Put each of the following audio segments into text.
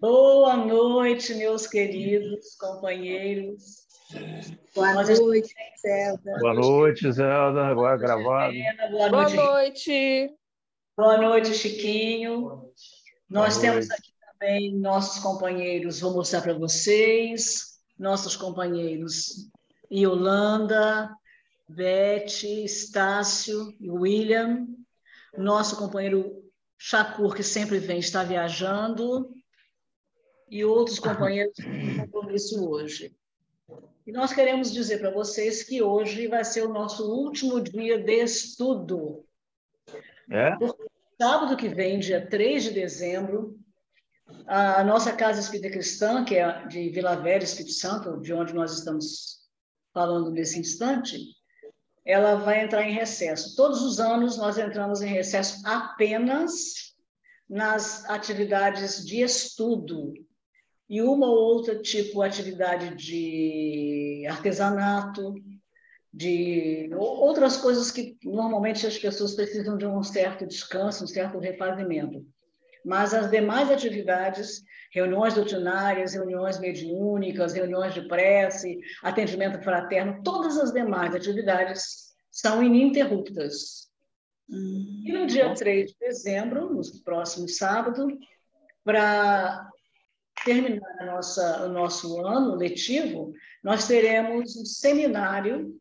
Boa noite, meus queridos companheiros. Boa noite, Zelda. Boa noite, Zelda. Agora gravado. Boa noite. Boa noite, Chiquinho. Nós temos aqui também nossos companheiros, vou mostrar para vocês, nossos companheiros Yolanda, Beth, Estácio e William, nosso companheiro Shakur, que sempre vem, está viajando, e outros companheiros que têm compromisso hoje. E nós queremos dizer para vocês que hoje vai ser o nosso último dia de estudo. Porque sábado que vem, dia 3 de dezembro, a nossa Casa Espírita Cristã, que é de Vila Velha, Espírito Santo, de onde nós estamos falando nesse instante, ela vai entrar em recesso. Todos os anos nós entramos em recesso apenas nas atividades de estudo e uma ou outra tipo atividade de artesanato, de outras coisas que normalmente as pessoas precisam de um certo descanso, um certo refazimento. Mas as demais atividades, reuniões doutrinárias, reuniões mediúnicas, reuniões de prece, atendimento fraterno, todas as demais atividades são ininterruptas. E no dia 3 de dezembro, no próximo sábado, para terminar o nosso ano letivo, nós teremos um seminário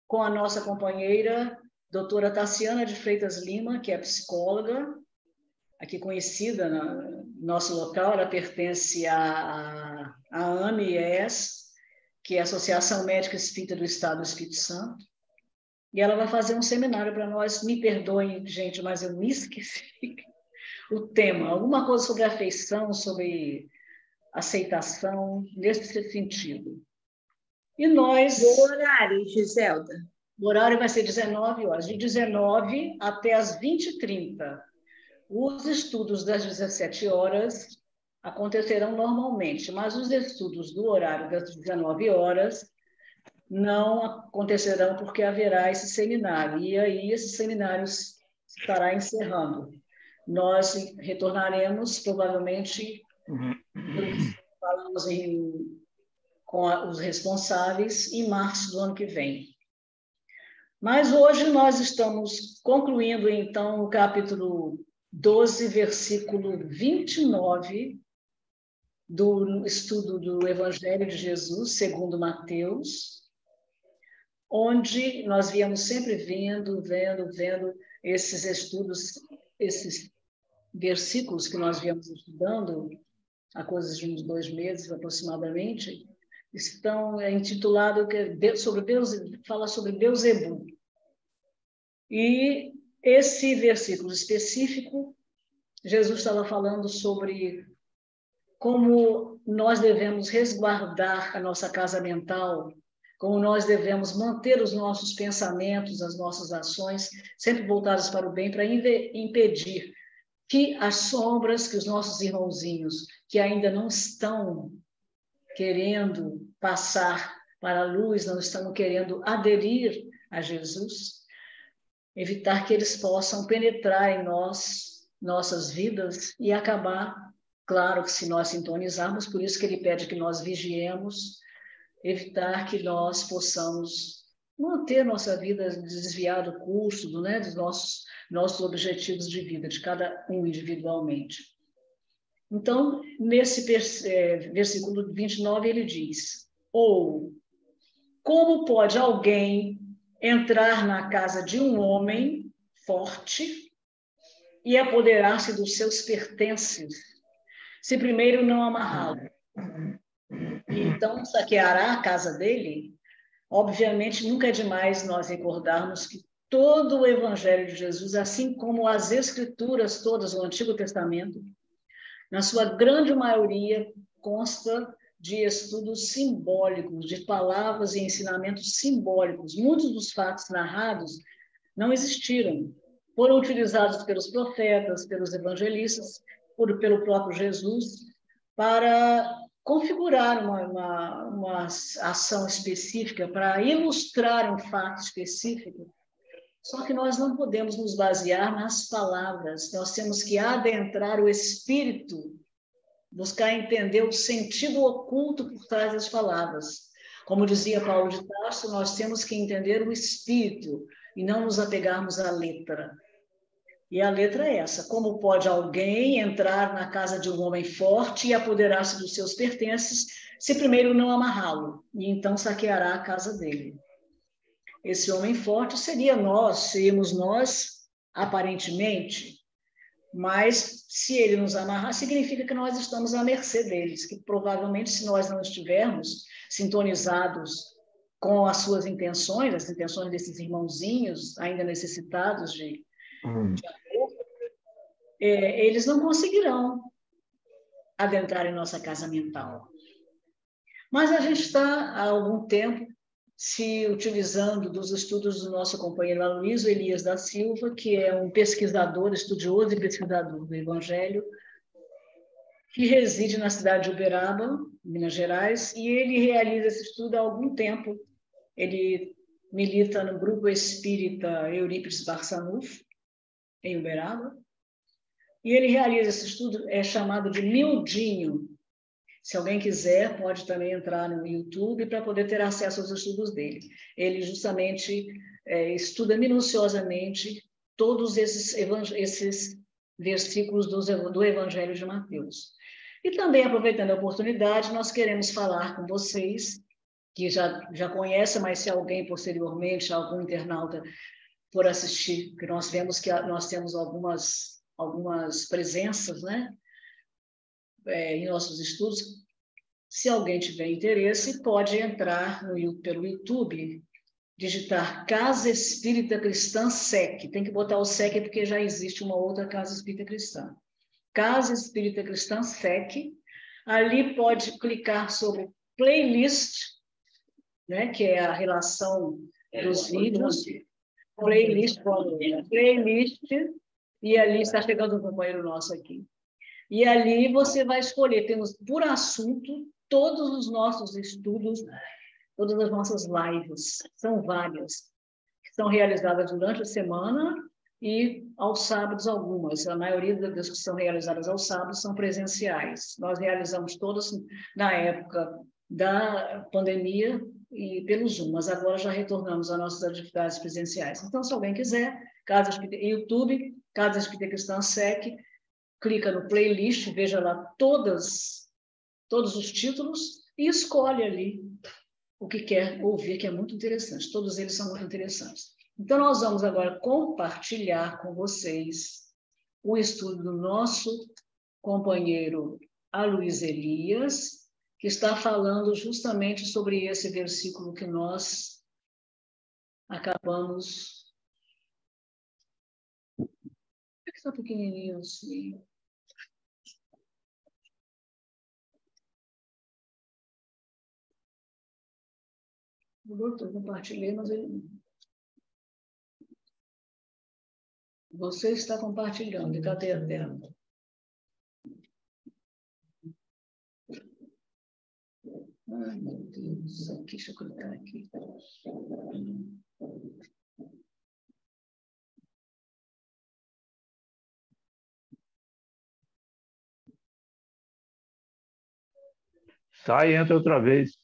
com a nossa companheira, doutora Tassiana de Freitas Lima, que é psicóloga, aqui conhecida no nosso local. Ela pertence à AMES, que é a Associação Médica Espírita do Estado do Espírito Santo, e ela vai fazer um seminário para nós. Me perdoem, gente, mas eu me esqueci o tema, alguma coisa sobre afeição, sobre aceitação, nesse sentido. E nós... O horário, Giselda? O horário vai ser 19 horas, de 19 até as 20h30. Os estudos das 17 horas acontecerão normalmente, mas os estudos do horário das 19 horas não acontecerão porque haverá esse seminário. E aí esse seminário estará encerrando. Nós retornaremos, provavelmente, falamos com os responsáveis em março do ano que vem. Mas hoje nós estamos concluindo, então, o capítulo 12, versículo 29 do estudo do Evangelho de Jesus, segundo Mateus, onde nós viemos sempre vendo esses estudos, esses versículos que nós viemos estudando, há coisas de uns 2 meses aproximadamente, estão intitulados sobre Deus, fala sobre Beelzebul. E esse versículo específico, Jesus estava falando sobre como nós devemos resguardar a nossa casa mental, como nós devemos manter os nossos pensamentos, as nossas ações sempre voltadas para o bem, para impedir que as sombras que os nossos irmãozinhos, que ainda não estão querendo passar para a luz, não estão querendo aderir a Jesus, evitar que eles possam penetrar em nossas vidas e acabar, claro que se nós sintonizarmos, por isso que ele pede que nós vigiemos, evitar que nós possamos manter nossa vida desviada do curso, dos nossos objetivos de vida, de cada um individualmente. Então, nesse versículo 29, ele diz: ou, como pode alguém entrar na casa de um homem forte e apoderar-se dos seus pertences, se primeiro não amarrá-lo? Então, saqueará a casa dele? Obviamente, nunca é demais nós recordarmos que todo o Evangelho de Jesus, assim como as Escrituras todas, o Antigo Testamento, na sua grande maioria, consta de estudos simbólicos, de palavras e ensinamentos simbólicos. Muitos dos fatos narrados não existiram. Foram utilizados pelos profetas, pelos evangelistas, pelo próprio Jesus, para configurar uma ação específica, para ilustrar um fato específico Só que nós não podemos nos basear nas palavras, nós temos que adentrar o espírito, buscar entender o sentido oculto por trás das palavras. Como dizia Paulo de Tarso, nós temos que entender o espírito e não nos apegarmos à letra. E a letra é essa: como pode alguém entrar na casa de um homem forte e apoderar-se dos seus pertences, se primeiro não amarrá-lo, e então saqueará a casa dele? Esse homem forte seríamos nós, aparentemente, mas se ele nos amarrar, significa que nós estamos à mercê deles, que provavelmente, se nós não estivermos sintonizados com as suas intenções, as intenções desses irmãozinhos ainda necessitados de amor, eles não conseguirão adentrar em nossa casa mental. Mas a gente está, há algum tempo, se utilizando dos estudos do nosso companheiro Aloysio Elias da Silva, que é um pesquisador, estudioso e pesquisador do Evangelho, que reside na cidade de Uberaba, Minas Gerais, e ele realiza esse estudo há algum tempo. Ele milita no grupo espírita Eurípides Barçanufo, em Uberaba, e ele realiza esse estudo, é chamado de Miudinho. Se alguém quiser, pode também entrar no YouTube para poder ter acesso aos estudos dele. Ele justamente estuda minuciosamente todos esses versículos do Evangelho de Mateus. E também, aproveitando a oportunidade, nós queremos falar com vocês, que já conhecem, mas se alguém posteriormente, algum internauta por assistir, que nós vemos que nós temos algumas presenças, né? Em nossos estudos, se alguém tiver interesse, pode entrar pelo YouTube, digitar Casa Espírita Cristã SEC. Tem que botar o SEC porque já existe uma outra Casa Espírita Cristã. Casa Espírita Cristã SEC. Ali pode clicar sobre playlist, né, que é a relação dos vídeos. Playlist, e ali está chegando um companheiro nosso aqui. E ali você vai escolher, temos por assunto todos os nossos estudos, todas as nossas lives, são várias, que são realizadas durante a semana e aos sábados algumas. A maioria das que são realizadas aos sábados são presenciais. Nós realizamos todas na época da pandemia e pelo Zoom, mas agora já retornamos às nossas atividades presenciais. Então, se alguém quiser, YouTube, Casa Espírita Cristã SEC, clica no playlist, veja lá todos os títulos e escolhe ali o que quer ouvir, que é muito interessante. Todos eles são muito interessantes. Então, nós vamos agora compartilhar com vocês o estudo do nosso companheiro Aloysio Elias, que está falando justamente sobre esse versículo que nós acabamos... Por que está pequenininho assim? O doutor compartilhei, mas ele... Você está compartilhando, e cadê a tela? Ai, meu Deus, aqui, deixa eu clicar aqui. Sai e entra outra vez.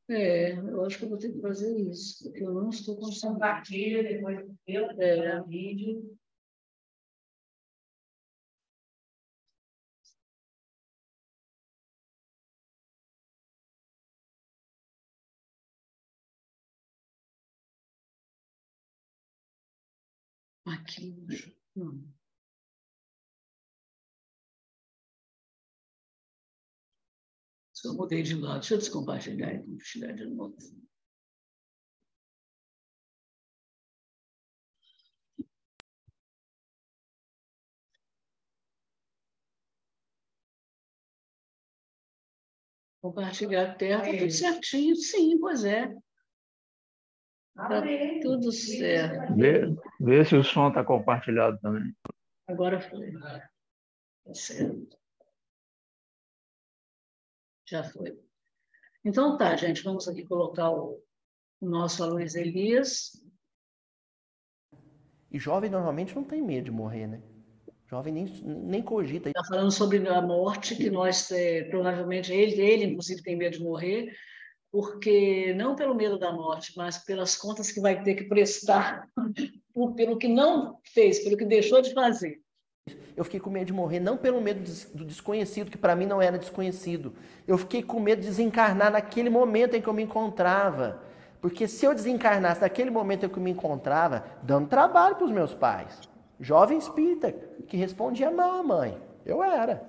Eu acho que eu vou ter que fazer isso, porque eu não estou conseguindo. Compartilha, depois o vídeo. Aqui, não. Só mudei de lado. Deixa eu descompartilhar e compartilhar de novo. Compartilhar a tela, está tudo certinho. Sim, pois é. Está tudo certo. Vê se o som está compartilhado também. Agora foi. Está certo. Já foi. Então tá, gente, vamos aqui colocar o nosso Aloysio Elias. E jovem normalmente não tem medo de morrer, né? Jovem nem cogita. Está falando sobre a morte, que nós, provavelmente, ele inclusive tem medo de morrer, porque não pelo medo da morte, mas pelas contas que vai ter que prestar, pelo que não fez, pelo que deixou de fazer. Eu fiquei com medo de morrer, não pelo medo do desconhecido, que para mim não era desconhecido. Eu fiquei com medo de desencarnar naquele momento em que eu me encontrava. Porque se eu desencarnasse naquele momento em que eu me encontrava, dando trabalho para os meus pais. Jovem espírita, que respondia mal à mãe. Eu era.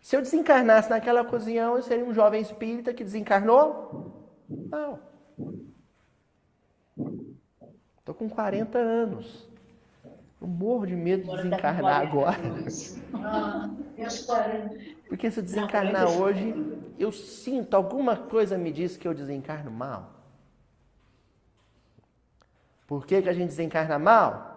Se eu desencarnasse naquela ocasião, eu seria um jovem espírita que desencarnou? Não. Estou com 40 anos. Eu morro de medo de desencarnar agora. Porque se eu desencarnar hoje, eu sinto, alguma coisa me diz que eu desencarno mal. Por que a gente desencarna mal?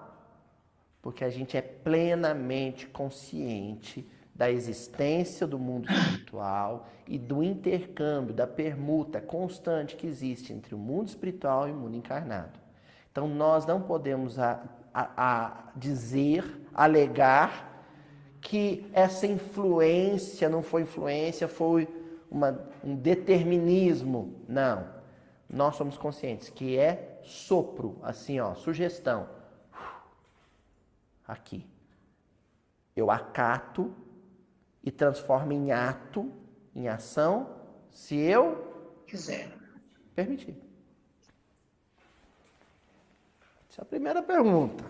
Porque a gente é plenamente consciente da existência do mundo espiritual e do intercâmbio, da permuta constante que existe entre o mundo espiritual e o mundo encarnado. Então nós não podemos alegar que essa influência não foi influência, foi um determinismo. Não. Nós somos conscientes que é sopro, assim, ó, sugestão. Aqui. Eu acato e transformo em ato, em ação, se eu quiser permitir. Essa é a primeira pergunta.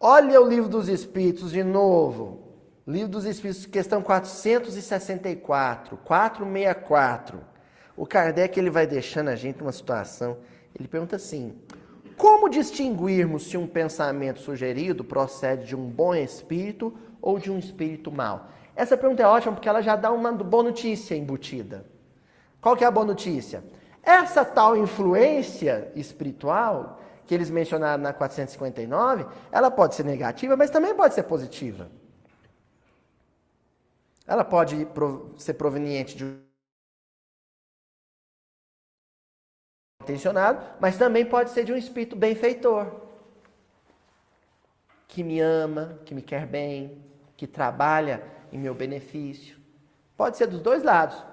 Olha o Livro dos Espíritos de novo. Livro dos Espíritos, questão 464, 464. O Kardec ele vai deixando a gente numa situação, ele pergunta assim: como distinguirmos se um pensamento sugerido procede de um bom espírito ou de um espírito mau? Essa pergunta é ótima porque ela já dá uma boa notícia embutida. Qual que é a boa notícia? Essa tal influência espiritual que eles mencionaram na 459, ela pode ser negativa, mas também pode ser positiva. Ela pode ser proveniente de intencionado, mas também pode ser de um espírito benfeitor, que me ama, que me quer bem, que trabalha em meu benefício. Pode ser dos dois lados.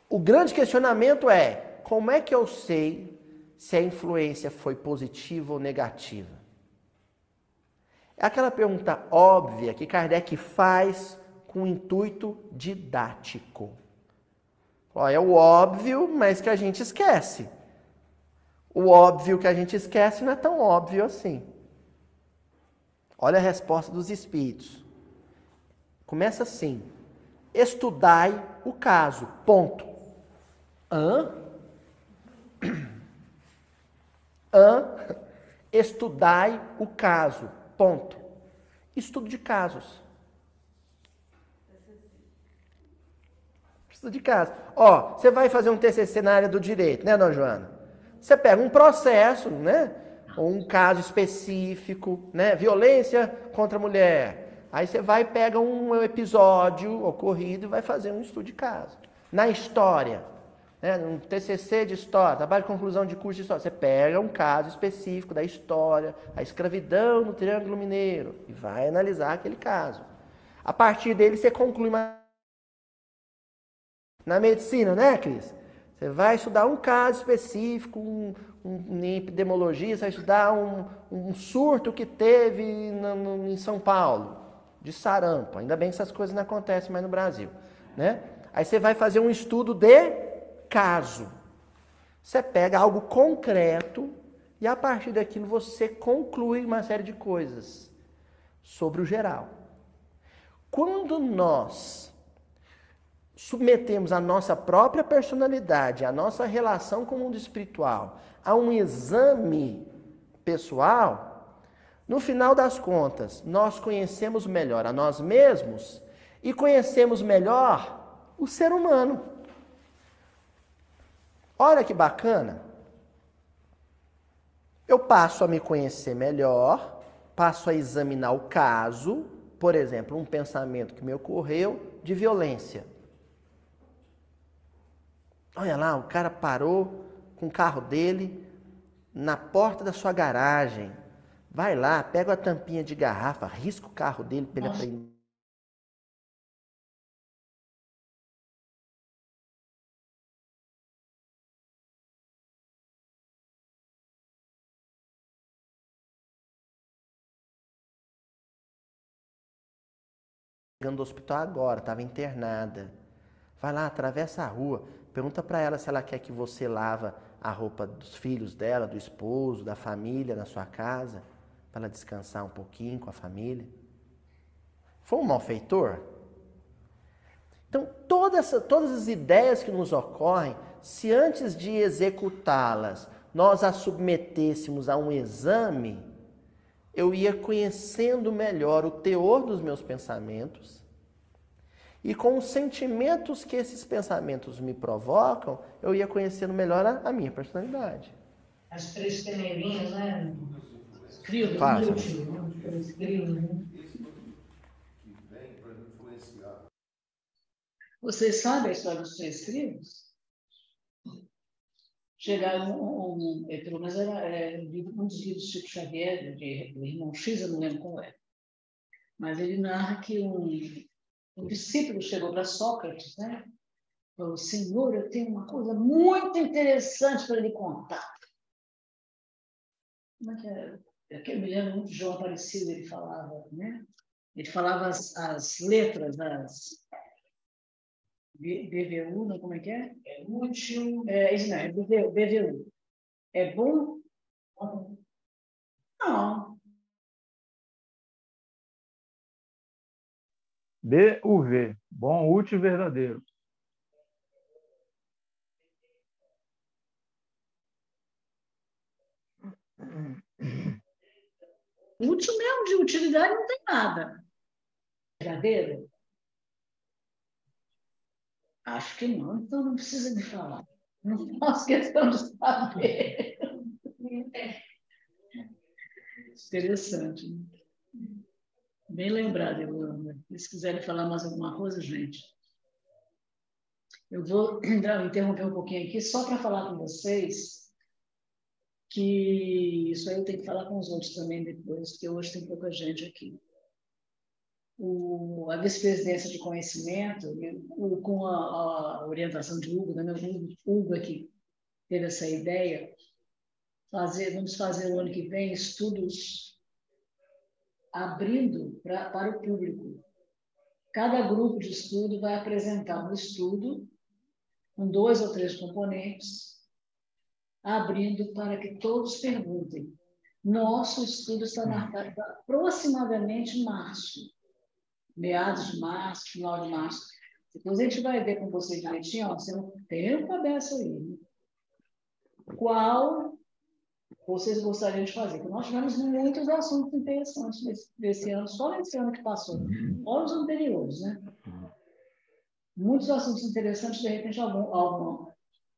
O grande questionamento é: como é que eu sei se a influência foi positiva ou negativa? É aquela pergunta óbvia que Kardec faz com um intuito didático. É o óbvio, mas que a gente esquece. O óbvio que a gente esquece não é tão óbvio assim. Olha a resposta dos espíritos. Começa assim: estudai o caso. Ponto. Estudai o caso. Ponto. Estudo de casos. Estudo de casos. Ó, você vai fazer um TCC na área do direito, né, dona Joana? Você pega um processo, né? Ou um caso específico, né? Violência contra a mulher. Aí você vai e pega um episódio ocorrido e vai fazer um estudo de caso. Na história, né? Um TCC de história, trabalho de conclusão de curso de história. Você pega um caso específico da história, a escravidão no Triângulo Mineiro, e vai analisar aquele caso. A partir dele você conclui na medicina, né, Cris? Você vai estudar um caso específico, em epidemiologia, você vai estudar um surto que teve em São Paulo, de sarampo. Ainda bem que essas coisas não acontecem mais no Brasil, né? Aí você vai fazer um estudo de caso. Você pega algo concreto e a partir daquilo você conclui uma série de coisas sobre o geral. Quando nós submetemos a nossa própria personalidade, a nossa relação com o mundo espiritual a um exame pessoal, no final das contas, nós conhecemos melhor a nós mesmos e conhecemos melhor o ser humano. Olha que bacana. Eu passo a me conhecer melhor, passo a examinar o caso, por exemplo, um pensamento que me ocorreu de violência. Olha lá, o cara parou com o carro dele na porta da sua garagem, Vai lá, pega a tampinha de garrafa, risca o carro dele para ele aprender. Chegando do hospital agora, estava internada. Vai lá, atravessa a rua, pergunta para ela se ela quer que você lava a roupa dos filhos dela, do esposo, da família na sua casa, para ela descansar um pouquinho com a família. Foi um malfeitor? Então, todas as ideias que nos ocorrem, se antes de executá-las, nós as submetêssemos a um exame, eu ia conhecendo melhor o teor dos meus pensamentos e com os sentimentos que esses pensamentos me provocam, eu ia conhecendo melhor a minha personalidade. As três peneirinhas, né? Crios, Claro, Vocês sabem a história dos três crios? Chegaram pelo menos era um dos livros de Chico Xavier, do Irmão X, eu não lembro qual é. Mas ele narra que um discípulo chegou para Sócrates, né? Falou: Senhor, eu tenho uma coisa muito interessante para lhe contar. Como é que é? Eu me lembro muito de João Aparecido, ele falava, né? Ele falava as letras, as BVU, não, como é que é? É útil. Isso não, é BVU. É bom? Não. BUV, bom, útil e verdadeiro. Útil mesmo, de utilidade não tem nada. Verdadeiro? Acho que não, então não precisa me falar. Não faço questão de saber. Interessante. Né? Bem lembrado, Evandro. Se quiserem falar mais alguma coisa, gente. Eu vou interromper um pouquinho aqui só para falar com vocês que isso aí eu tenho que falar com os outros também depois, porque hoje tem pouca gente aqui. A vice-presidência de conhecimento, com a orientação de Hugo, né? Hugo aqui teve essa ideia, vamos fazer o ano que vem estudos abrindo para o público. Cada grupo de estudo vai apresentar um estudo com 2 ou 3 componentes, abrindo para que todos perguntem. Nosso estudo está marcado para aproximadamente março, meados de março, final de março. Depois a gente vai ver com você direitinho, ó, você não tem cabeça aí. Né? Qual vocês gostariam de fazer? Porque nós tivemos muitos assuntos interessantes desse ano, só nesse ano que passou, ou os anteriores, né? Muitos assuntos interessantes, de repente, algum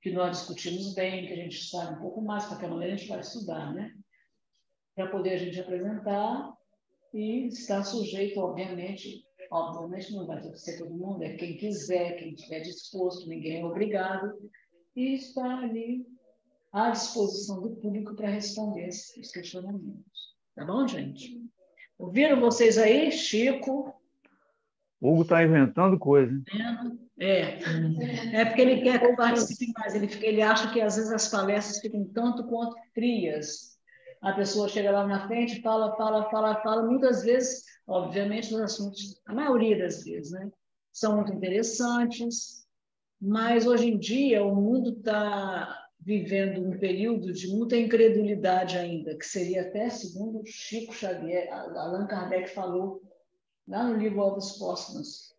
que nós discutimos bem, que a gente sabe um pouco mais, porque amanhã a gente vai estudar, né? Para poder a gente apresentar e estar sujeito, obviamente não vai ser todo mundo, é quem quiser, quem estiver disposto, ninguém é obrigado, e está ali à disposição do público para responder esses questionamentos. Tá bom, gente? Ouviram vocês aí, Chico? Hugo está inventando coisa. É porque ele quer que eu participe mais. Ele acha que às vezes as palestras ficam tanto quanto frias. A pessoa chega lá na frente, fala. Muitas vezes, obviamente, os assuntos, a maioria das vezes, né, são muito interessantes, mas hoje em dia o mundo está vivendo um período de muita incredulidade ainda, que seria até, segundo Chico Xavier, Allan Kardec falou lá no livro Ovos Póstumos,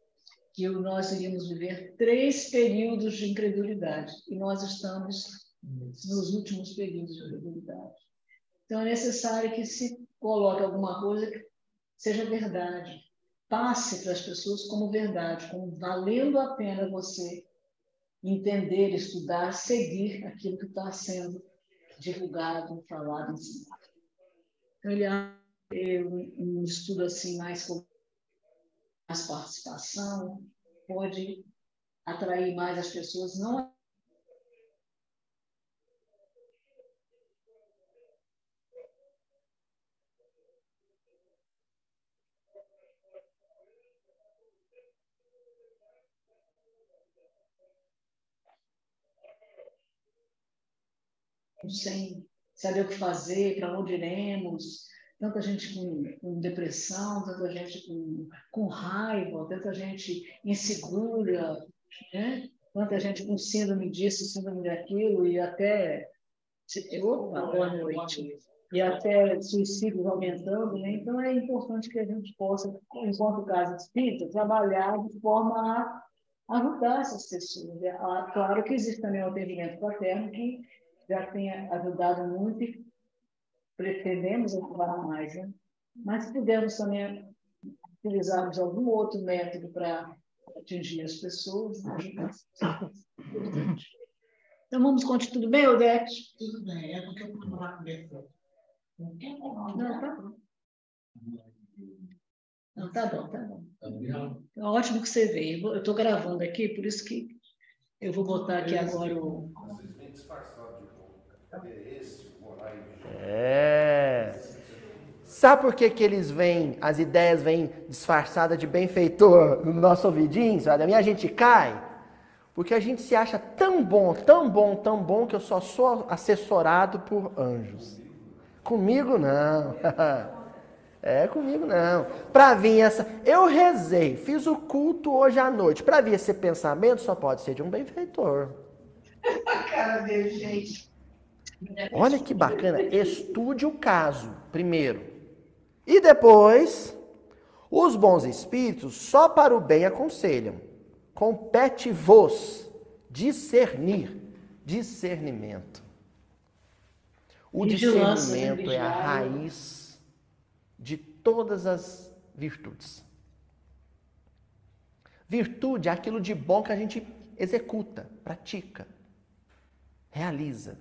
que nós iríamos viver 3 períodos de incredulidade, e nós estamos nos últimos períodos de incredulidade. Então, é necessário que se coloque alguma coisa que seja verdade, passe para as pessoas como verdade, como valendo a pena você entender, estudar, seguir aquilo que está sendo divulgado, falado, ensinado. Então, ele é um estudo assim mais participação, pode atrair mais as pessoas, não sem saber o que fazer, para onde iremos, tanta gente com depressão, tanta gente com raiva, tanta gente insegura, né? Tanta gente com síndrome disso, síndrome daquilo, e até. Opa, boa noite. E até suicídios aumentando, né? Então é importante que a gente possa, enquanto casa espírita, trabalhar de forma a ajudar essas pessoas. Claro que existe também o atendimento fraterno, que já tem ajudado muito e pretendemos ajudar mais, né? Mas se pudermos também utilizarmos algum outro método para atingir as pessoas, né? Então vamos continuar. Tudo bem, Odete? Tudo bem, é porque eu vou lá comer. Não, tá bom. Não, tá bom, tá bom. É ótimo que você veio. Eu estou gravando aqui, por isso que eu vou botar aqui agora o. Vocês vêm disfarçados de bom. É esse o horário de É. Sabe por que eles vêm, as ideias vêm disfarçadas de benfeitor no nosso ouvidinho? Sabe? A minha gente cai. Porque a gente se acha tão bom, tão bom, tão bom, que eu só sou assessorado por anjos. Comigo não. Comigo não. Para vir essa... Eu rezei, fiz o culto hoje à noite. Para vir esse pensamento só pode ser de um benfeitor. Cara dele, gente. Olha que bacana. Estude o caso, primeiro. E depois, os bons espíritos só para o bem aconselham. Compete-vos discernir. Discernimento. O discernimento é a raiz de todas as virtudes. Virtude é aquilo de bom que a gente executa, pratica, realiza.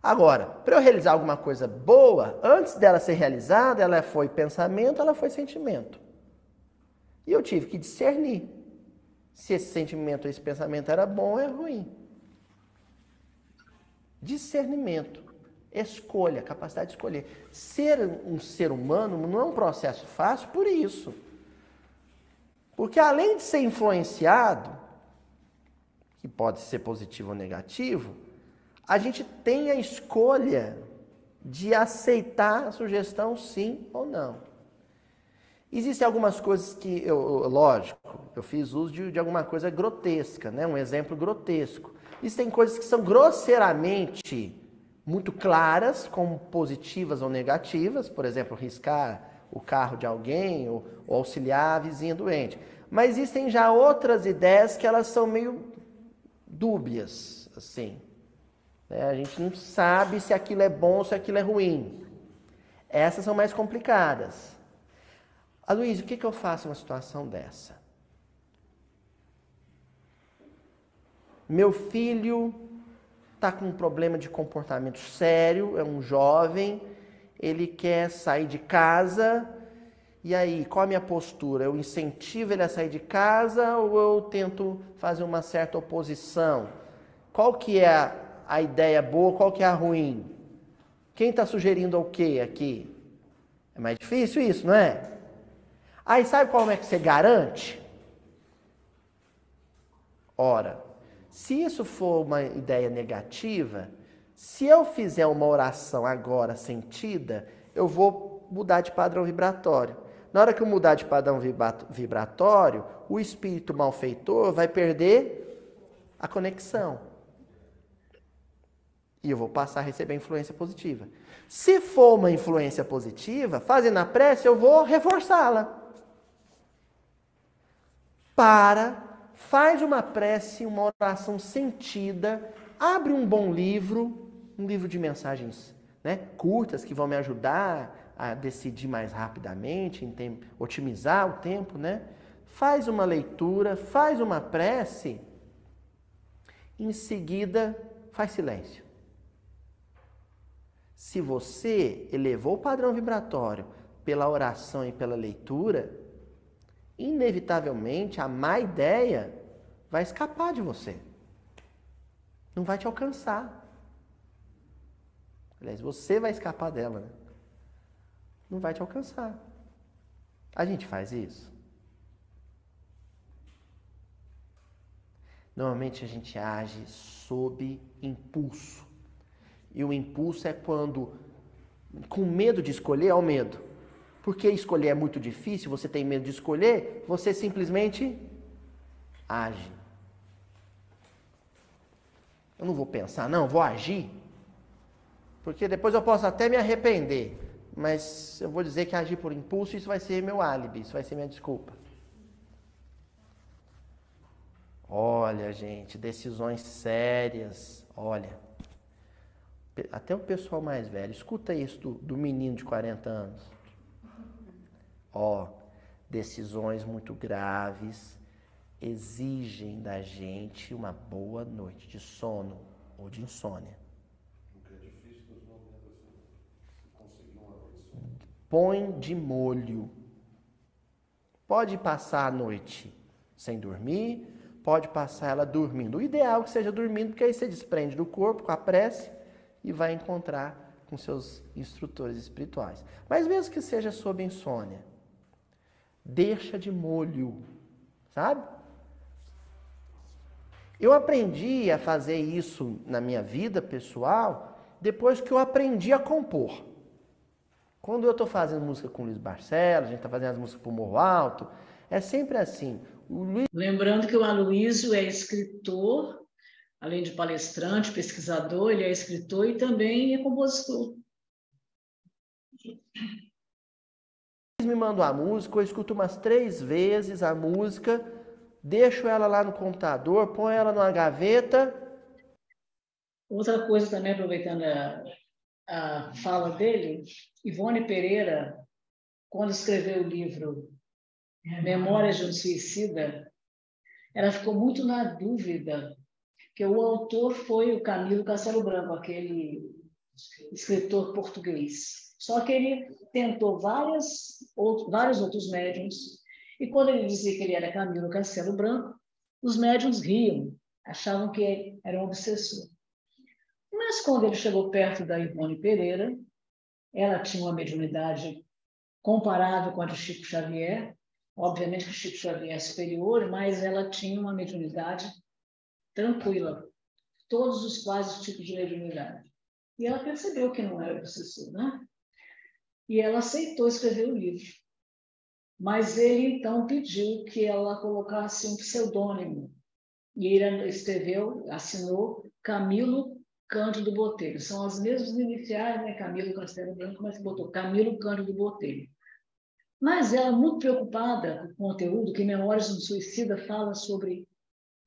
Agora, para eu realizar alguma coisa boa, antes dela ser realizada, ela foi pensamento, ela foi sentimento. E eu tive que discernir se esse sentimento, esse pensamento era bom ou é ruim. Discernimento, escolha, capacidade de escolher. Ser um ser humano não é um processo fácil por isso. Porque além de ser influenciado, que pode ser positivo ou negativo, a gente tem a escolha de aceitar a sugestão sim ou não. Existem algumas coisas que, lógico, eu fiz uso de alguma coisa grotesca, né? Um exemplo grotesco. Existem coisas que são grosseiramente muito claras, como positivas ou negativas, por exemplo, riscar o carro de alguém ou auxiliar a vizinha doente. Mas existem já outras ideias que elas são meio dúbias, assim. A gente não sabe se aquilo é bom ou se aquilo é ruim. Essas são mais complicadas. Aloysio, o que eu faço numa situação dessa? Meu filho está com um problema de comportamento sério, é um jovem, ele quer sair de casa, e aí, qual a minha postura? Eu incentivo ele a sair de casa ou eu tento fazer uma certa oposição? Qual que é a ideia boa, qual que é a ruim? Quem está sugerindo o quê aqui? É mais difícil isso, não é? Aí sabe como é que você garante? Ora, se isso for uma ideia negativa, se eu fizer uma oração agora sentida, eu vou mudar de padrão vibratório. Na hora que eu mudar de padrão vibratório, o espírito malfeitor vai perder a conexão. E eu vou passar a receber influência positiva. Se for uma influência positiva, fazendo a prece, eu vou reforçá-la. Faz uma prece, uma oração sentida, abre um bom livro, um livro de mensagens, né, curtas que vão me ajudar a decidir mais rapidamente, otimizar o tempo, né? Faz uma leitura, faz uma prece, em seguida faz silêncio. Se você elevou o padrão vibratório pela oração e pela leitura, inevitavelmente a má ideia vai escapar de você. Não vai te alcançar. Aliás, você vai escapar dela, né? Não vai te alcançar. A gente faz isso? Normalmente a gente age sob impulso. E o impulso é quando, com medo de escolher, é o medo. Porque escolher é muito difícil, você tem medo de escolher, você simplesmente age. Eu não vou pensar, não, vou agir. Porque depois eu posso até me arrepender. Mas eu vou dizer que agir por impulso, isso vai ser meu álibi, isso vai ser minha desculpa. Olha, gente, decisões sérias. Olha, até o pessoal mais velho, escuta isso do menino de 40 anos. Ó, decisões muito graves exigem da gente uma boa noite de sono ou de insônia. O que é difícil nos 90 assim, conseguir uma noite. Põe de molho. Pode passar a noite sem dormir, pode passar ela dormindo. O ideal é que seja dormindo, porque aí você desprende do corpo com a prece e vai encontrar com seus instrutores espirituais. Mas mesmo que seja sob insônia, deixa de molho, sabe? Eu aprendi a fazer isso na minha vida pessoal depois que eu aprendi a compor. Quando eu estou fazendo música com o Luiz Barcelos, a gente está fazendo as músicas para o Morro Alto, é sempre assim. Lembrando que o Aloysio é escritor, além de palestrante, pesquisador, ele é escritor e também é compositor. Me mandou a música, eu escuto umas 3 vezes a música, deixo ela lá no computador, ponho ela numa gaveta. Outra coisa também, aproveitando a fala dele, Ivone Pereira, quando escreveu o livro Memórias de um Suicida, ela ficou muito na dúvida, que o autor foi o Camilo Castelo Branco, aquele escritor português. Só que ele tentou vários outros médiuns, e quando ele dizia que ele era Camilo Castelo Branco, os médiuns riam, achavam que ele era um obsessor. Mas quando ele chegou perto da Ivone Pereira, ela tinha uma mediunidade comparável com a de Chico Xavier, obviamente que o Chico Xavier é superior, mas ela tinha uma mediunidade tranquila, todos os quais tipos de mediunidade. E ela percebeu que não era obsessor, né? E ela aceitou escrever o livro. Mas ele, então, pediu que ela colocasse um pseudônimo. E ele escreveu, assinou Camilo Cândido Botelho. São as mesmas iniciais, né? Camilo Castelo Branco, mas botou Camilo Cândido Botelho. Mas ela, muito preocupada com o conteúdo, que Memórias de um Suicida fala sobre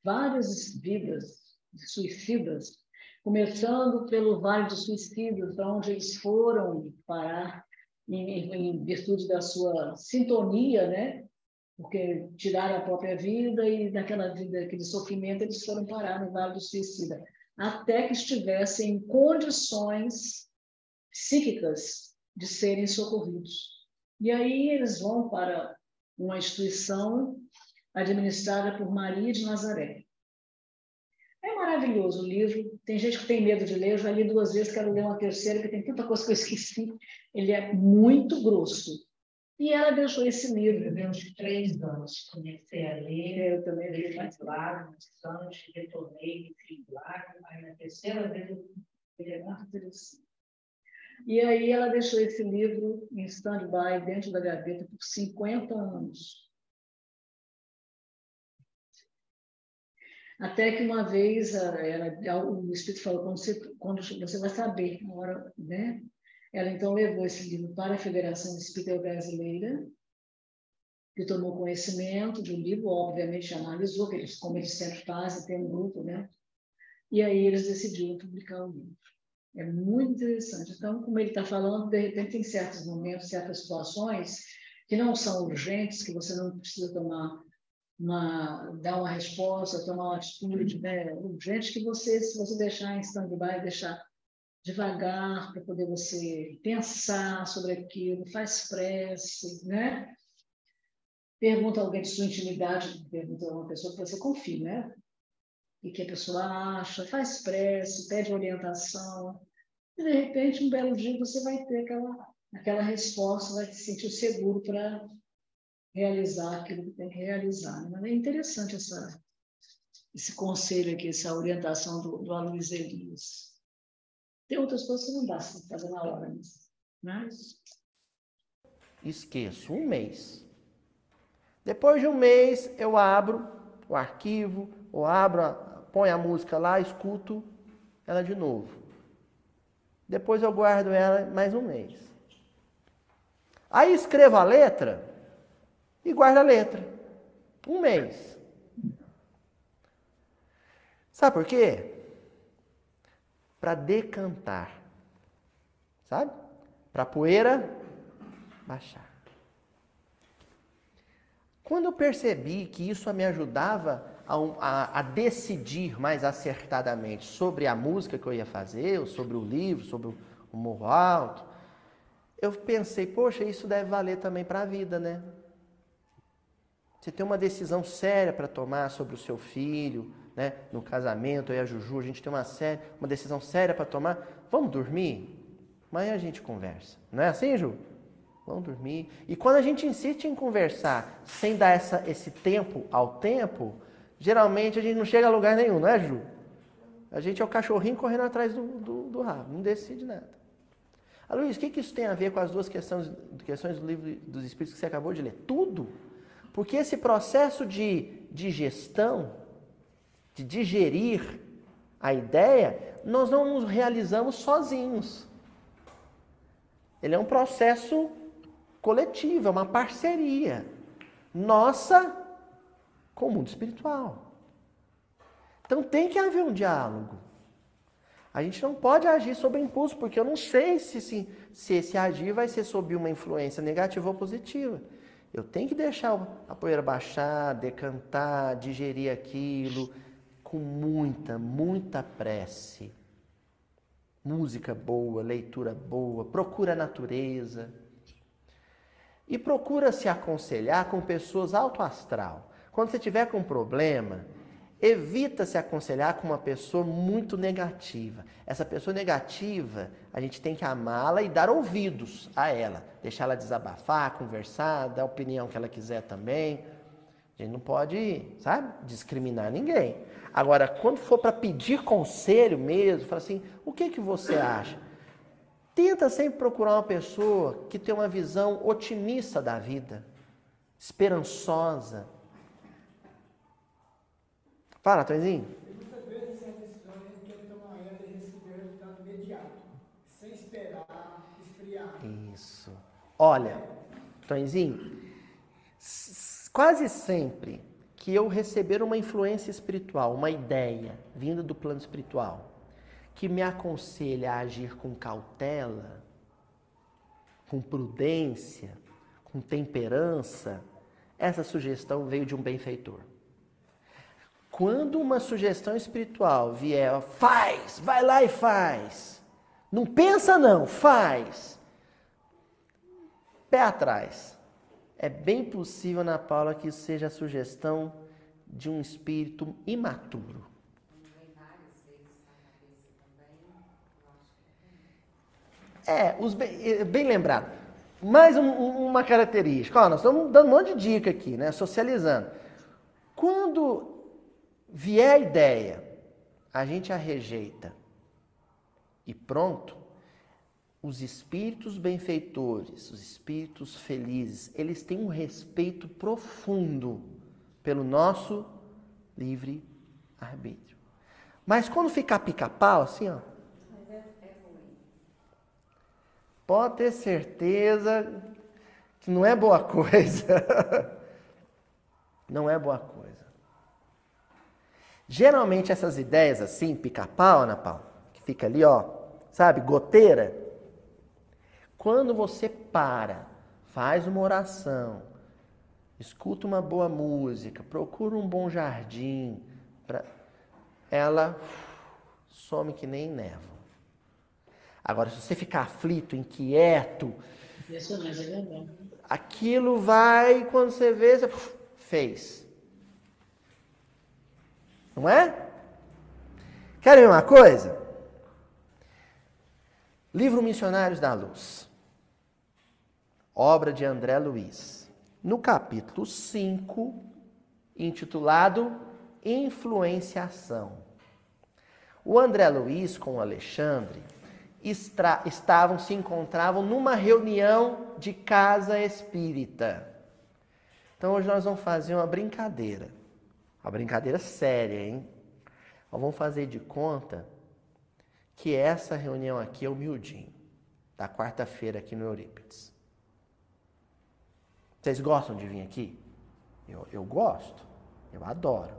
várias vidas de suicidas, começando pelo Vale dos Suicidas, onde eles foram parar em virtude da sua sintonia, né? Porque tiraram a própria vida e naquela vida, aquele sofrimento, eles foram parar no Vale do Suicida, até que estivessem em condições psíquicas de serem socorridos. E aí eles vão para uma instituição administrada por Maria de Nazaré. É maravilhoso o livro. Tem gente que tem medo de ler. Eu já li 2 vezes, quero ler uma terceira, porque tem tanta coisa que eu esqueci. Ele é muito grosso. E ela deixou esse livro. Eu uns 3 anos comecei a ler. Eu também li mais lágrimas, anos, retornei, fiz lágrimas. Aí na terceira vez ele é muito interessante. E aí ela deixou esse livro em stand-by dentro da gaveta por 50 anos. Até que uma vez o Espírito falou, quando você vai saber, na hora, né? Ela então levou esse livro para a Federação Espírita Brasileira, que tomou conhecimento do livro, obviamente analisou, como eles sempre fazem, tem um grupo, né? E aí eles decidiram publicar o livro. É muito interessante. Então, como ele está falando, de repente tem certos momentos, certas situações que não são urgentes, que você não precisa dar uma resposta, tomar uma atitude, né, urgente, que você, se você deixar em stand-by, deixar devagar, para poder você pensar sobre aquilo, faz prece, né? Pergunta a alguém de sua intimidade, pergunta a uma pessoa que você confia, né? E que a pessoa acha, faz prece, pede orientação, e de repente, um belo dia, você vai ter aquela resposta, vai se sentir seguro para realizar aquilo que tem que realizar. Mas é interessante esse conselho aqui, essa orientação do Aloysio Elias. Tem outras coisas que não dá para fazer na hora, mas... Esqueço, 1 mês. Depois de 1 mês, eu abro o arquivo, ou ponho a música lá, escuto ela de novo. Depois eu guardo ela mais 1 mês. Aí escrevo a letra e guardo a letra. 1 mês. Sabe por quê? Para decantar. Sabe? Para a poeira baixar. Quando eu percebi que isso me ajudava a decidir mais acertadamente sobre a música que eu ia fazer, ou sobre o livro, sobre o Morro Alto, eu pensei, poxa, isso deve valer também para a vida, né? Você tem uma decisão séria para tomar sobre o seu filho, né? No casamento, eu e a Juju, a gente tem uma decisão séria para tomar. Vamos dormir? Amanhã a gente conversa. Não é assim, Ju? Vamos dormir. E quando a gente insiste em conversar sem dar esse tempo ao tempo, geralmente a gente não chega a lugar nenhum, não é, Ju? A gente é o cachorrinho correndo atrás do rabo, não decide nada. Luiz, o que isso tem a ver com as 2 questões do livro dos Espíritos que você acabou de ler? Tudo. Porque esse processo de digestão, de digerir a ideia, nós não nos realizamos sozinhos. Ele é um processo coletivo, é uma parceria nossa com o mundo espiritual. Então tem que haver um diálogo. A gente não pode agir sob impulso, porque eu não sei se esse agir vai ser sob uma influência negativa ou positiva. Eu tenho que deixar a poeira baixar, decantar, digerir aquilo com muita prece. Música boa, leitura boa, procura a natureza. E procura se aconselhar com pessoas alto astral. Quando você tiver com um problema, evita se aconselhar com uma pessoa muito negativa. Essa pessoa negativa, a gente tem que amá-la e dar ouvidos a ela. Deixar ela desabafar, conversar, dar a opinião que ela quiser também. A gente não pode, sabe, discriminar ninguém. Agora, quando for para pedir conselho mesmo, fala assim, o que você acha? Tenta sempre procurar uma pessoa que tem uma visão otimista da vida, esperançosa. Fala, Tonzinho. Muitas vezes essa decisão a gente quer tomar ela e receber o resultado imediato, sem esperar, esfriar. Isso. Olha, Tonzinho, quase sempre que eu receber uma influência espiritual, uma ideia vinda do plano espiritual, que me aconselha a agir com cautela, com prudência, com temperança, essa sugestão veio de um benfeitor. Quando uma sugestão espiritual vier, faz, vai lá e faz. Não pensa não, faz. Pé atrás. É bem possível, Ana Paula, que isso seja a sugestão de um espírito imaturo. Bem lembrado. Mais uma característica. Ó, nós estamos dando um monte de dica aqui, né? Socializando. Quando vier a ideia, a gente a rejeita e pronto, os espíritos benfeitores, os espíritos felizes, eles têm um respeito profundo pelo nosso livre-arbítrio. Mas quando ficar pica-pau, assim, ó, pode ter certeza que não é boa coisa. Não é boa coisa. Geralmente essas ideias assim, pica-pau, Ana Paula, que fica ali, ó, sabe, goteira. Quando você para, faz uma oração, escuta uma boa música, procura um bom jardim, ela some que nem névoa. Agora, se você ficar aflito, inquieto, aquilo vai, quando você vê, você fez. Não é? Querem uma coisa? Livro Missionários da Luz. Obra de André Luiz. No capítulo 5, intitulado Influenciação. O André Luiz com o Alexandre, se encontravam numa reunião de casa espírita. Então hoje nós vamos fazer uma brincadeira séria, hein? Nós vamos fazer de conta que essa reunião aqui é o miudinho, da quarta-feira aqui no Eurípides. Vocês gostam de vir aqui? Eu gosto, eu adoro.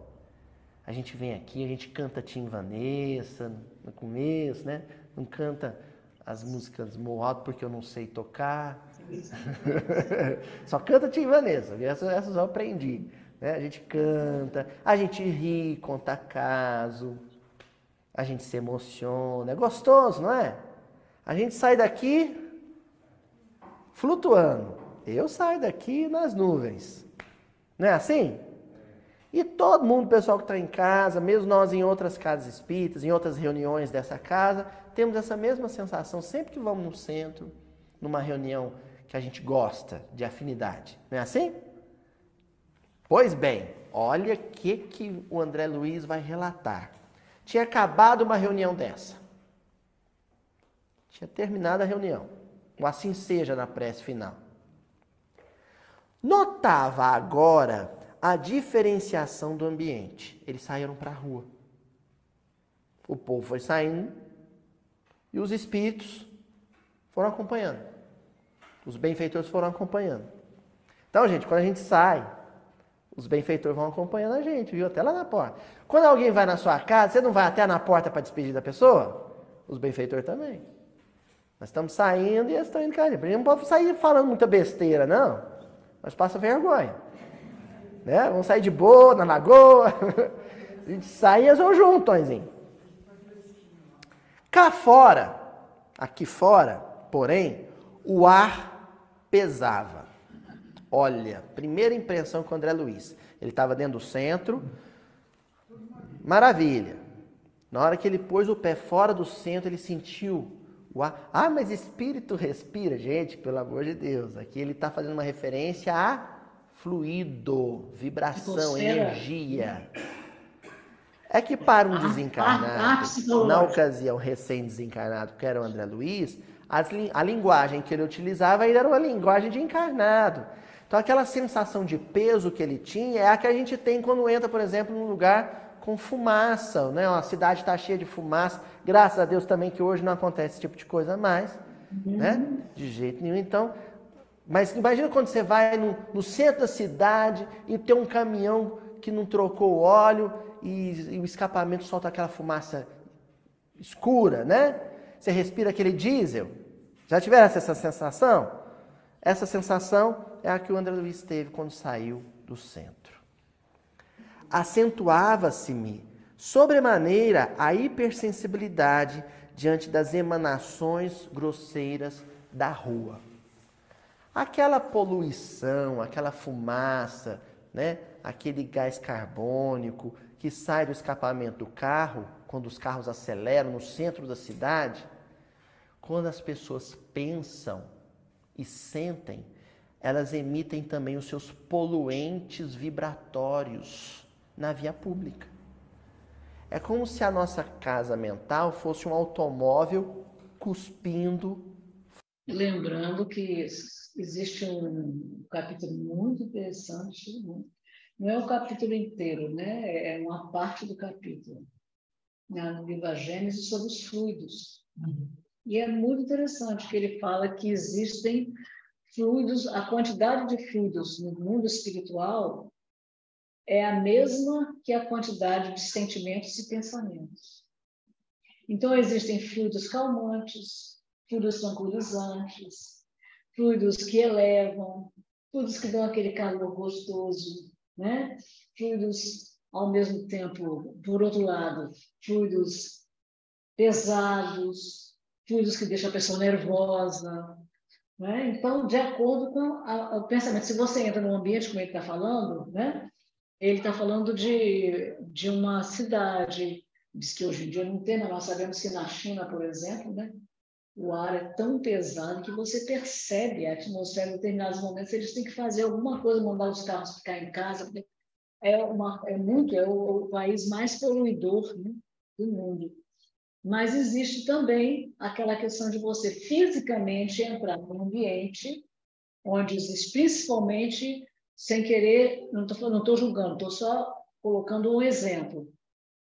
A gente vem aqui, a gente canta Tim Vanessa no começo, né? Não canta as músicas Moado porque eu não sei tocar. Só canta Tim Vanessa, essas eu aprendi. Né? A gente canta, a gente ri, conta caso, a gente se emociona. É gostoso, não é? A gente sai daqui flutuando. Eu saio daqui nas nuvens. Não é assim? E todo mundo, pessoal que está em casa, mesmo nós em outras casas espíritas, em outras reuniões dessa casa, temos essa mesma sensação sempre que vamos no centro, numa reunião que a gente gosta, de afinidade. Não é assim? Pois bem, olha o que o André Luiz vai relatar. Tinha acabado uma reunião dessa. Tinha terminado a reunião. O assim seja na prece final. Notava agora a diferenciação do ambiente. Eles saíram para a rua. O povo foi saindo e os espíritos foram acompanhando. Os benfeitores foram acompanhando. Então, gente, quando a gente sai, os benfeitores vão acompanhando a gente, viu? Até lá na porta. Quando alguém vai na sua casa, você não vai até na porta para despedir da pessoa? Os benfeitores também. Nós estamos saindo e eles estão indo com a gente. A gente não pode sair falando muita besteira, não. Nós passa vergonha. Né? Vamos sair de boa, na lagoa. A gente sai e eles vão junto, Tonzinho. Cá fora, aqui fora, porém, o ar pesava. Olha, primeira impressão com o André Luiz. Ele estava dentro do centro. Maravilha. Na hora que ele pôs o pé fora do centro, ele sentiu o ar. Ah, mas espírito respira. Gente, pelo amor de Deus. Aqui ele está fazendo uma referência a fluido, vibração, energia. É que para um desencarnado, na ocasião recém-desencarnado, que era o André Luiz, a linguagem que ele utilizava ainda era uma linguagem de encarnado. Então aquela sensação de peso que ele tinha é a que a gente tem quando entra, por exemplo, num lugar com fumaça, né? A cidade está cheia de fumaça. Graças a Deus também que hoje não acontece esse tipo de coisa mais, né? De jeito nenhum. Então, mas imagina quando você vai no centro da cidade e tem um caminhão que não trocou o óleo e o escapamento solta aquela fumaça escura, né? Você respira aquele diesel. Já tiveram essa sensação? Essa sensação é a que o André Luiz teve quando saiu do centro. Acentuava-se-me sobremaneira a hipersensibilidade diante das emanações grosseiras da rua. Aquela poluição, aquela fumaça, né? Aquele gás carbônico que sai do escapamento do carro, quando os carros aceleram no centro da cidade, quando as pessoas pensam e sentem, elas emitem também os seus poluentes vibratórios na via pública. É como se a nossa casa mental fosse um automóvel cuspindo. Lembrando que existe um capítulo muito interessante, não é o capítulo inteiro, né? É uma parte do capítulo, no livro A Gênese, sobre os fluidos. E é muito interessante que ele fala que existem fluidos, a quantidade de fluidos no mundo espiritual é a mesma que a quantidade de sentimentos e pensamentos. Então, existem fluidos calmantes, fluidos tranquilizantes, fluidos que elevam, fluidos que dão aquele calor gostoso, né? Fluidos, ao mesmo tempo, por outro lado, fluidos pesados, fluidos que deixam a pessoa nervosa, né? Então, de acordo com o pensamento, se você entra num ambiente, como ele está falando, né? Ele está falando de uma cidade, diz que hoje em dia não tem, mas nós sabemos que na China, por exemplo, né? O ar é tão pesado que você percebe a atmosfera em determinados momentos. Eles têm que fazer alguma coisa, mandar os carros ficar em casa. É o país mais poluidor, né, do mundo. Mas existe também aquela questão de você fisicamente entrar num ambiente onde existe, principalmente, sem querer, não estou julgando, estou só colocando um exemplo.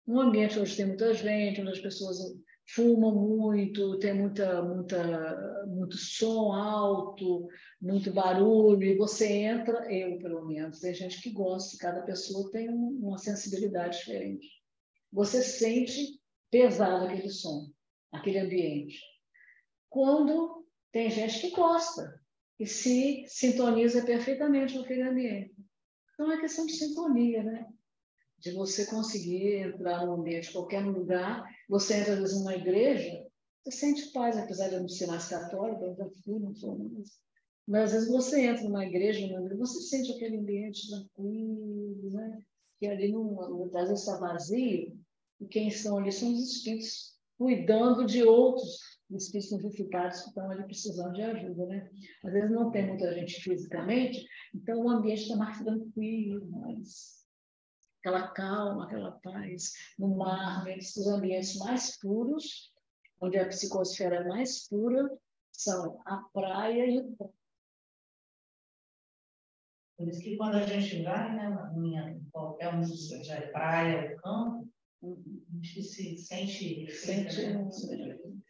Um ambiente onde tem muita gente, onde as pessoas fumam muito, tem muito som alto, muito barulho, e você entra, eu pelo menos, tem gente que gosta, cada pessoa tem uma sensibilidade diferente. Você sente pesado aquele som, aquele ambiente. Quando tem gente que gosta e se sintoniza perfeitamente com aquele ambiente. Então é questão de sintonia, né? De você conseguir entrar num ambiente, qualquer lugar, você entra às vezes numa igreja, você sente paz, apesar de eu não ser mais católica, eu já fui, não sou mais. Mas às vezes você entra numa igreja, você sente aquele ambiente tranquilo, né? Que ali às vezes está vazio, e quem estão ali são os espíritos cuidando de outros espíritos notificados que estão ali precisando de ajuda, né? Às vezes não tem muita gente fisicamente, então o ambiente está mais tranquilo, mais aquela calma, aquela paz, no mar, os ambientes mais puros, onde a psicosfera é mais pura, são a praia e o campo. Por isso que quando a gente vai, né, em qualquer um dos praia ou campo, a gente se sente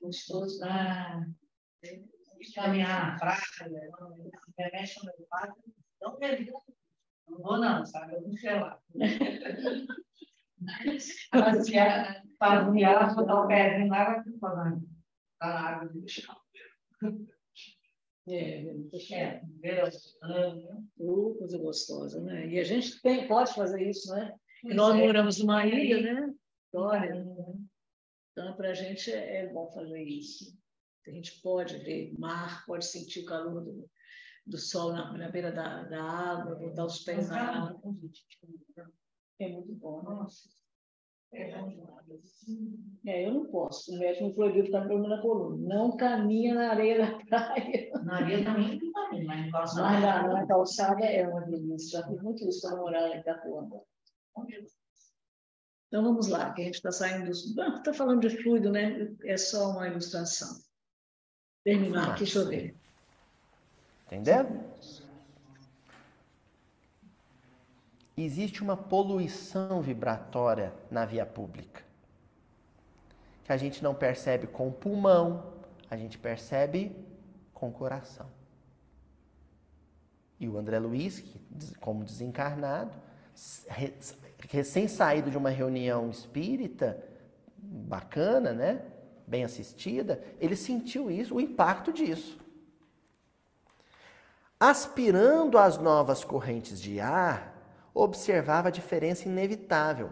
gostoso. Caminhar na praia, remete no meu pai, não vou não, sabe? Eu não sei lá. Passear, botar o pezinho lá, vai falando. Tá na água de chão. Coisa gostosa, né? E a gente pode fazer isso, né? Nós moramos numa ilha, né? Então, para a gente é bom fazer isso. A gente pode ver mar, pode sentir o calor do sol na beira da água, botar os pés na água. É muito bom, né? Eu não posso. O médico me proibiu ficar dormindo na coluna. Não caminha na areia da praia. Na areia também não caminha, mas na calçada é uma delícia. Já fiz muito isso para morar lá em Itapuã. Então vamos lá, que a gente está saindo dos. Está falando de fluido, né? É só uma ilustração. Terminar aqui, deixa eu ver. Entendeu? Existe uma poluição vibratória na via pública, que a gente não percebe com o pulmão, a gente percebe com o coração. E o André Luiz, como desencarnado, recém-saído de uma reunião espírita, bacana, né? Bem assistida, ele sentiu isso, o impacto disso. Aspirando às novas correntes de ar, observava a diferença inevitável.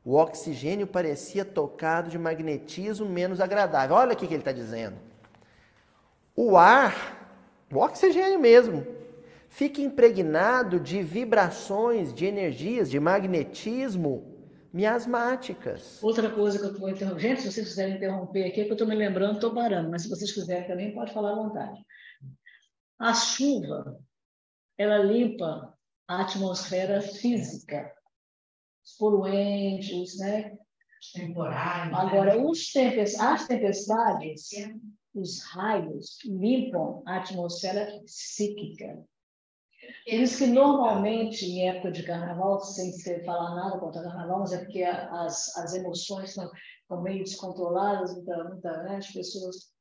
O oxigênio parecia tocado de magnetismo menos agradável. Olha o que ele está dizendo. O ar, o oxigênio mesmo, fica impregnado de vibrações, de energias, de magnetismo miasmáticas. Outra coisa que eu vou interromper. Gente, se vocês quiserem interromper aqui, é que eu estou me lembrando, estou parando, mas se vocês quiserem também, pode falar à vontade. A chuva, ela limpa a atmosfera física, os poluentes, né? Temporário. Agora, as tempestades, os raios, limpam a atmosfera psíquica. Por isso que, normalmente, em época de carnaval, sem falar nada contra carnaval, mas é porque as emoções estão meio descontroladas, né, as pessoas.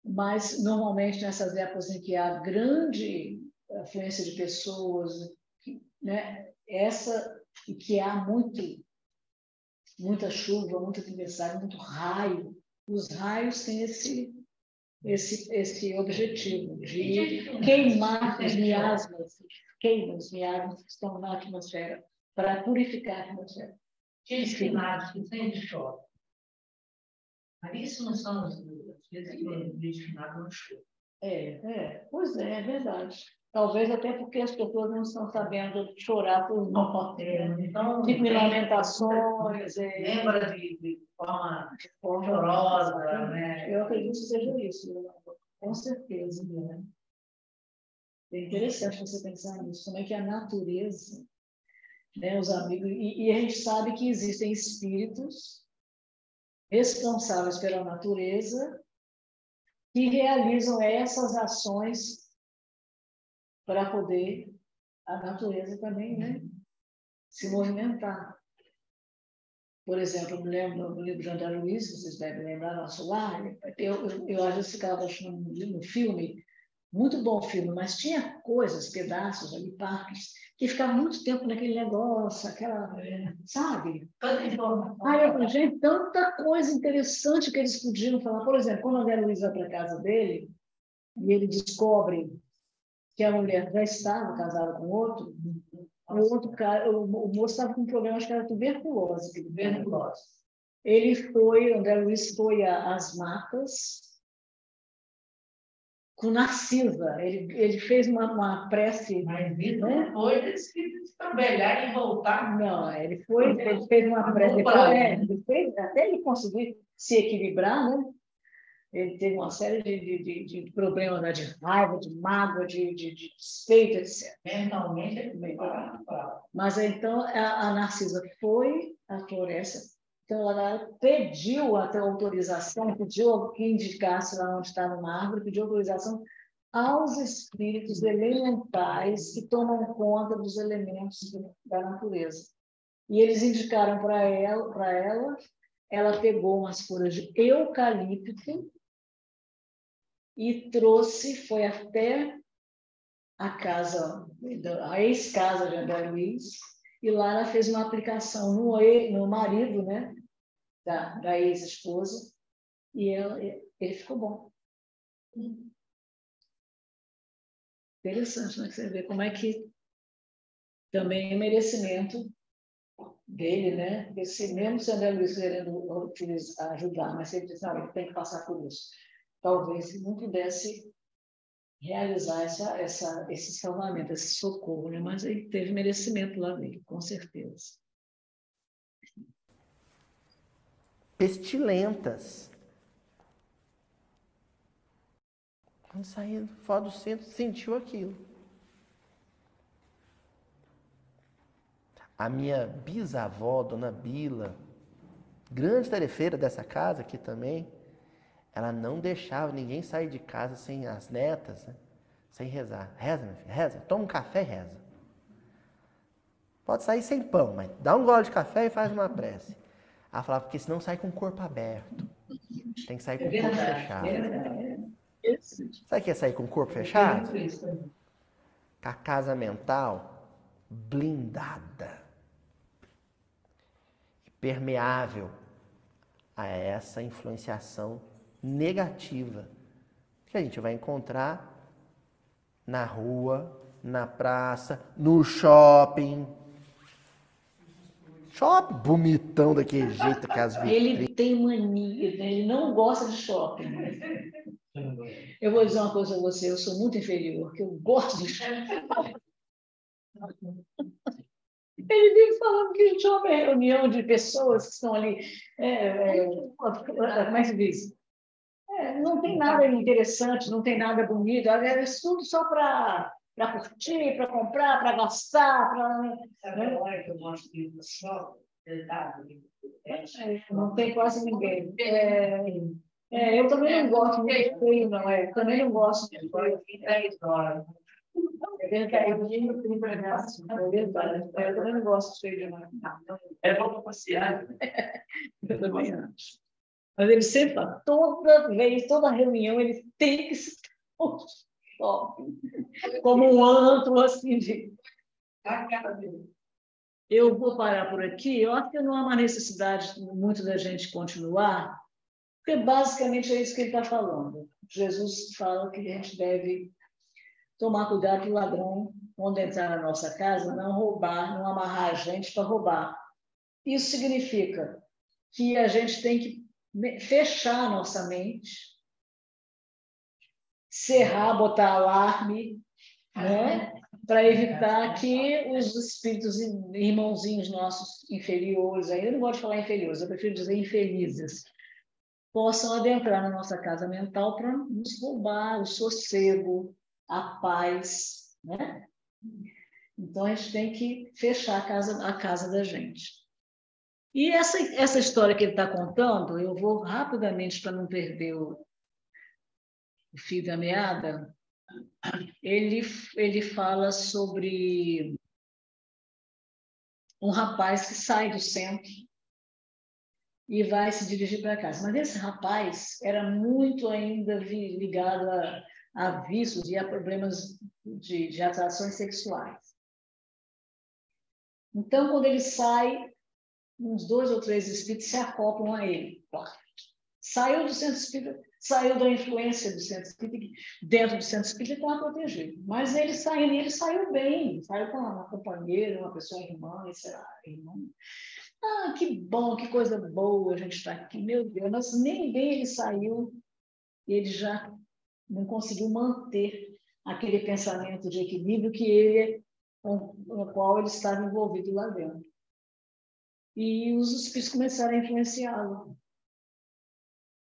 Mas, normalmente, nessas épocas em que há grande afluência de pessoas, né, e que há muita chuva, muita tempestade, muito raio, os raios têm esse objetivo de queimar os miasmas, que estão na atmosfera, para purificar a atmosfera. Aqueles queimados que sempre chove. Mas isso não são as vezes que o destinado não chove. Pois é verdade. Talvez até porque as pessoas não estão sabendo chorar por nós. Então, tipo lamentações. Lembra de forma chorosa, né? Eu acredito que seja isso, com certeza. Né? É interessante você pensar nisso, como é que a natureza, né, os amigos, e a gente sabe que existem espíritos responsáveis pela natureza que realizam essas ações para poder a natureza também, né, se movimentar. Por exemplo, eu me lembro do livro de André Luiz, vocês devem lembrar, Nosso Lar. Eu às vezes ficava achando no filme, muito bom filme, mas tinha coisas, pedaços ali, partes, que ficavam muito tempo naquele negócio, aquela, sabe? Tanta informação. Aí eu falei, gente, tanta coisa interessante que eles podiam falar. Por exemplo, quando o André Luiz vai para a casa dele, e ele descobre que a mulher já estava casada com outro, o outro cara, o moço estava com um problema, acho que era tuberculose. André Luiz foi às matas com Narcisa. Ele fez uma prece. Mas isso depois eles que trabalhar e voltar. Não, ele fez uma prece. Até ele conseguir se equilibrar, né? Ele teve uma série de problemas, né? De raiva, de mágoa, de despeito, etc. Mentalmente ele bem. Mas então a Narcisa foi à floresta, então ela pediu até autorização, pediu que indicasse lá onde estava uma árvore, pediu autorização aos espíritos elementais que tomam conta dos elementos da natureza. E eles indicaram para ela pegou umas folhas de eucalipto e foi até a ex-casa de André Luiz, e lá ela fez uma aplicação no marido, né, da ex-esposa, e ele ficou bom. Interessante, né? Você vê como é que também é merecimento dele, né? Porque mesmo se André Luiz querendo ajudar, mas ele disse, não, ele tem que passar por isso. Talvez não pudesse realizar esse salvamento, esse socorro, né? Mas ele teve merecimento lá dele, com certeza. Pestilentas. Quando saiu fora do centro, sentiu aquilo. A minha bisavó, Dona Bila, grande tarefeira dessa casa aqui também, ela não deixava ninguém sair de casa sem as netas, né? Sem rezar. Reza, minha filha, reza. Toma um café e reza. Pode sair sem pão, mas dá um gole de café e faz uma prece. Ela falava, porque senão sai com o corpo aberto. Tem que sair com o corpo fechado. Sabe o que é sair com o corpo fechado? Com a casa mental blindada. Permeável a essa influenciação negativa que a gente vai encontrar na rua, na praça, no shopping. Shopping bonitão daquele jeito que as vitrines. Ele tem mania, ele não gosta de shopping. Eu vou dizer uma coisa a você, eu sou muito inferior, porque eu gosto de shopping. Ele vive falando que a gente é uma reunião de pessoas que estão ali. Como é que se diz? Não tem nada interessante, não tem nada bonito. É tudo só para curtir, para comprar, para gastar. Sabe agora que eu gosto de ir no shopping? Não tem quase ninguém. Eu também não gosto muito feio, não é? Também não gosto de feio. 10 horas. É verdade. Eu também não gosto de feio demais. É bom para passear. Eu também acho. Mas ele sempre fala, toda vez, toda reunião, ele tem que se shopping, como um antro assim de... A cara dele. Eu vou parar por aqui. Eu acho que não há uma necessidade muito da gente continuar, porque basicamente é isso que ele está falando. Jesus fala que a gente deve tomar cuidado que o ladrão, quando entrar na nossa casa, não roubar, não amarrar a gente para roubar. Isso significa que a gente tem que fechar a nossa mente, cerrar, botar alarme, né? Para evitar que os espíritos irmãozinhos nossos inferiores, aí eu não gosto de falar inferiores, eu prefiro dizer infelizes, possam adentrar na nossa casa mental para nos roubar o sossego, a paz, né? Então a gente tem que fechar a casa da gente. E essa história que ele está contando, eu vou rapidamente, para não perder o fio da meada, ele fala sobre um rapaz que sai do centro e vai se dirigir para casa. Mas esse rapaz era muito ainda ligado a vícios e a problemas de atrações sexuais. Então, quando ele sai, uns 2 ou 3 espíritos se acoplam a ele. Saiu do centro espírita, saiu da influência do centro espírita, dentro do centro espírita estava protegido. Mas ele saiu bem, saiu com uma companheira, uma pessoa irmã, irmã. Ah, que bom, que coisa boa a gente está aqui, meu Deus, mas nem bem ele saiu e ele já não conseguiu manter aquele pensamento de equilíbrio com o qual ele estava envolvido lá dentro. E os espíritos começaram a influenciá-lo.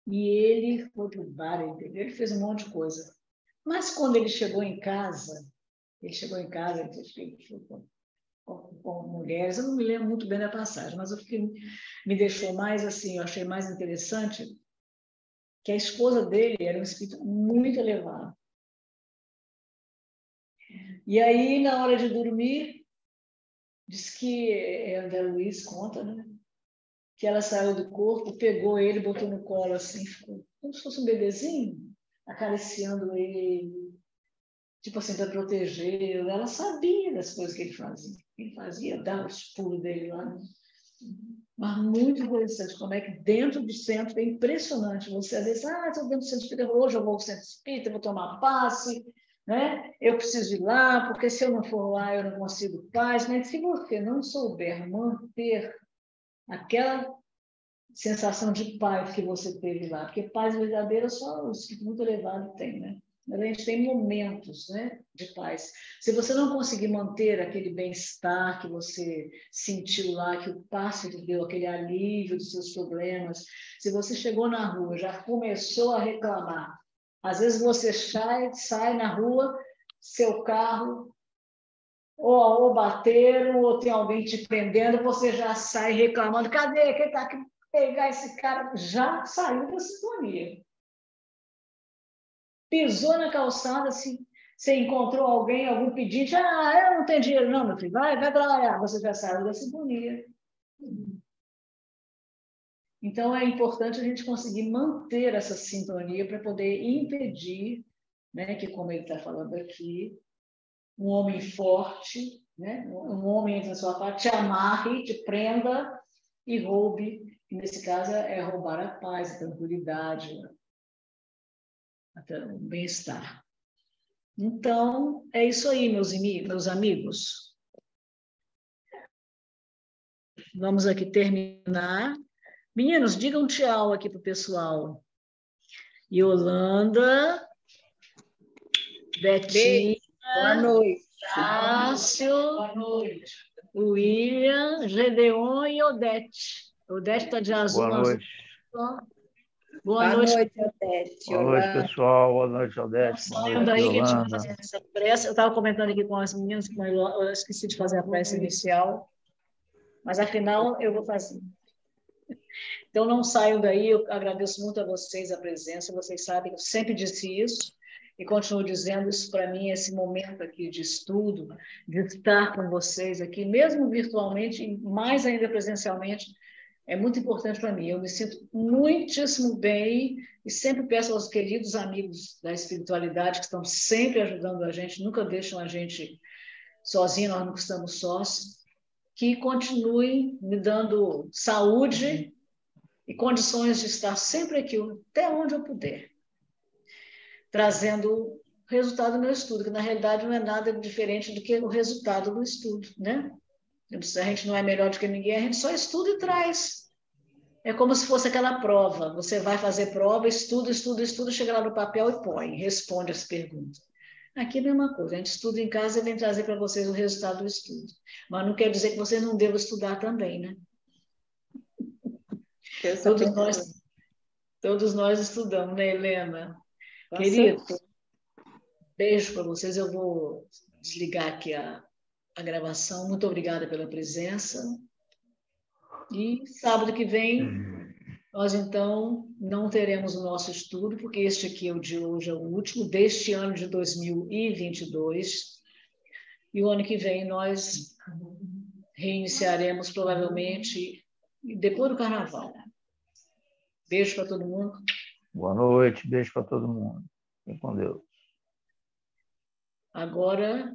E ele foi para o bar, ele fez um monte de coisa. Mas quando ele chegou em casa, ele foi com mulheres, eu não me lembro muito bem da passagem, mas o que me deixou mais assim, eu achei mais interessante, que a esposa dele era um espírito muito elevado. E aí, na hora de dormir, diz que André Luiz conta, né? Que ela saiu do corpo, pegou ele, botou no colo assim, ficou como se fosse um bebezinho, acariciando ele, tipo assim, para protegê-lo. Ela sabia das coisas que ele fazia. Ele fazia, dava os pulos dele lá. Né? Mas muito interessante, como é que dentro do centro é impressionante. Você às vezes, estou dentro do centro espírita, hoje eu vou ao centro espírita, vou tomar passe, né? Eu preciso ir lá, porque se eu não for lá, eu não consigo paz. Mas se você não souber manter aquela sensação de paz que você teve lá, porque paz verdadeira só os que muito elevado tem, né? Mas a gente tem momentos, né, de paz. Se você não conseguir manter aquele bem-estar que você sentiu lá, que o passe te deu, aquele alívio dos seus problemas, se você chegou na rua, já começou a reclamar, às vezes você sai na rua, seu carro ou bateram, ou tem alguém te prendendo, você já sai reclamando, cadê? Quem está aqui? Pegar esse cara, já saiu da sintonia. Pisou na calçada, assim, você encontrou alguém, algum pedinte, eu não tenho dinheiro não, meu filho, vai trabalhar, você já saiu da sintonia. Então, é importante a gente conseguir manter essa sintonia para poder impedir, né, que, como ele está falando aqui, um homem forte, né, um homem entre a sua parte, te amarre, te prenda e roube. E nesse caso, é roubar a paz, a tranquilidade, o bem-estar. Então, é isso aí, meus amigos. Vamos aqui terminar. Meninos, digam tchau aqui para o pessoal. Yolanda, Betinha, boa noite. Cássio, Boa noite. William, Gedeon e Odete. Odete está de azul. Boa noite. Boa noite, Odete. Boa noite, pessoal. Boa noite, Odete. Boa saiam noite, daí que a gente vai Yolanda. fazer essa prece. Eu estava comentando aqui com as meninas que eu esqueci de fazer a prece inicial, mas afinal eu vou fazer. Então não saiam daí, eu agradeço muito a vocês a presença, vocês sabem que eu sempre disse isso e continuo dizendo isso para mim, esse momento aqui de estudo, de estar com vocês aqui, mesmo virtualmente e mais ainda presencialmente, é muito importante para mim. Eu me sinto muitíssimo bem e sempre peço aos queridos amigos da espiritualidade que estão sempre ajudando a gente, nunca deixam a gente sozinho, nós não estamos sós, que continuem me dando saúde e condições de estar sempre aqui, até onde eu puder, trazendo o resultado do meu estudo, que na realidade não é nada diferente do que o resultado do estudo, né? A gente não é melhor do que ninguém, a gente só estuda e traz. É como se fosse aquela prova. Você vai fazer prova, estuda, chega lá no papel e põe, responde as perguntas. Aqui é a mesma coisa, a gente estuda em casa e vem trazer para vocês o resultado do estudo. Mas não quer dizer que vocês não devam estudar também, né? Todos nós estudamos, né, Helena? Querido, beijo para vocês. Eu vou desligar aqui a gravação. Muito obrigada pela presença. E sábado que vem, nós então não teremos o nosso estudo, porque este aqui é o de hoje, é o último deste ano de 2022. E o ano que vem nós reiniciaremos provavelmente depois do carnaval. Beijo para todo mundo. Boa noite, beijo para todo mundo. Fique com Deus. Agora